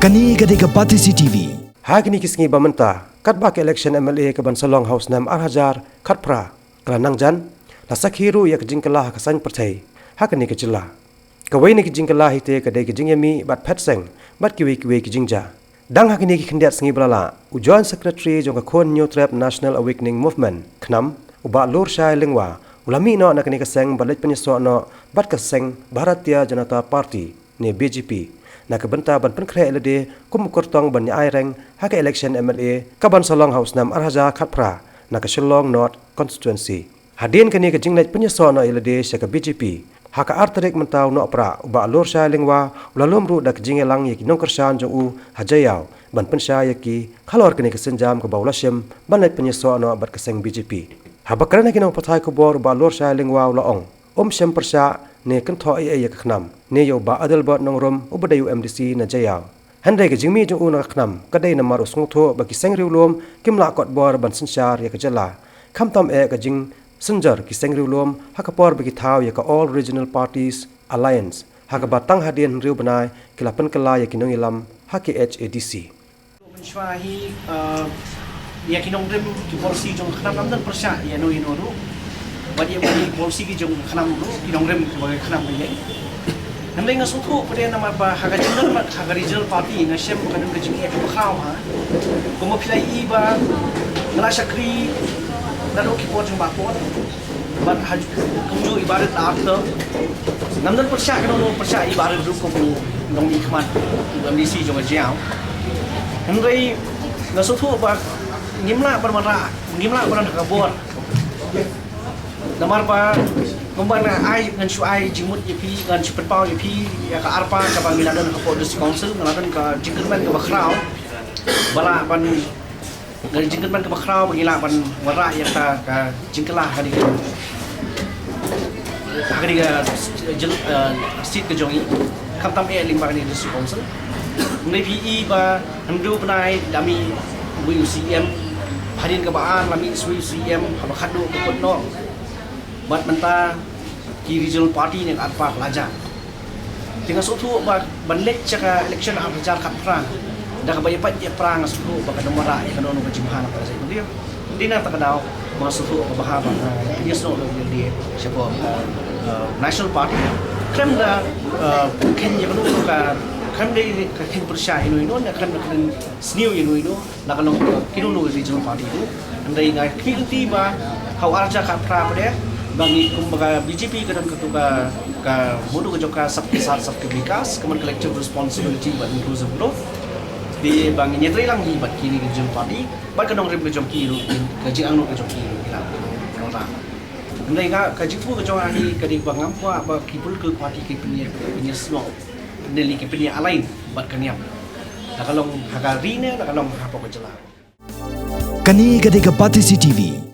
Kani gadega Pati CCTV. Hagini kisngi bamenta kat bak election MLA ke Bansalong House nam Arhajar Khatpra kelanang jan la sakhiru yak jingkala kasan perthai hakani ke jilla kawai ni ke jingkala hite ke dai ke jingyami bat phatseng bat kiwi ke jingja dang hakini ke khndiat sngi blala ujon secretary jong ka khon new trap national awakening movement khnam uba lor shai lengwa ulami no nakani ka seng balit penyeso no bat ka seng Bharatiya Janata Party ne BJP na kebenta ban penkre LD kum kortong ban ai reng hak election MLA ka Bansalong House nam Arhaja Khatpra na ka Shillong North constituency hadin kani ka jinglet penyeso no LD se ka BJP hak artarik mentau no pra uba lor sha lengwa ulalom ru dak jingelang yaki nong kersan jong u hajayau ban pensha yaki khalor kani ka senjam ka baulasem ban penyeso no bat ka seng BJP habakran ki nong pathai ko bor uba lor sha lengwa ulaong sem persha ne kan tho ai ka khnam ne yo ba adal bot nong rom ubadayu MDC na jayao handai ke jingmi ju una khnam kadai na maru sung tho ba ki seng riulom kimla kot bor ban sinchar ya ka jala khamtam e ka jing sunjar ki seng riulom hakapor ba ki thau ya ka all regional parties alliance hakaba tang hadien riu banai kilapan kala ya kinong ilam HKHADC mensyuahi ya kinong rem ki polisi jong khnam nam dan persya ya no ru bagi polisi ki jong khnam ru kinong rem bagi khnam ni namai nga suthu pada nama ba haga jindal mat haga regional party nga shem kan ka jing ek bakhaw ha komo philai iba ngala shakri nalo ki pot jong bakot bat haj kumjo ibarat after namdan persya kan no persya ibarat ru ko nong ni khman MDC jong jiao namai nga suthu ba ngimla barmara ngimla baran ka bor namar ba Kumbana ai ngan shu ai jimut yepi ngan shu penpau yepi ya ka arpa ka bang miladan ka police council ngaladan ka jingkerman ka bakrau bala ban ngan jingkerman ka bakrau bagila ban wara ya ka jingkelah kali ga jil seat ke jongi kamtam e limba ni police council ngai pi ba handu banai dami UCM hadin ka baan lami UCM ha khadu ko no bat menta ki regional party ni apa pelajar dengan suatu banlek caka election Arhajar Khatpra dah kabaya pat je perang suatu baka nomora ya kanono ka jimhana para sa dia dina takadaw masutu ka bahaba dia so dia siapa national party krem da ken je kanono ka krem de ka ken persya ino na kan sniu ino na kanong kinono regional party itu andai ngai kilti ba hau Arhajar Khatpra pada bagi kumbaga BJP kadang ketuga ka mudu ke joka sabke sat sabke vikas common collective responsibility but inclusive growth di bang nyetri lang hi bat kini ke jom party bat kadang rem ke jom kiru ke jing anu ke jom kiru ila nota ndai ga ka jipu ke jom ani ke di bang ampa ba kipul ke party ke punya small neli ke punya alain bat kaniam da kalong haga rine da kalong apa ke jela Kani gadega Pati CCTV.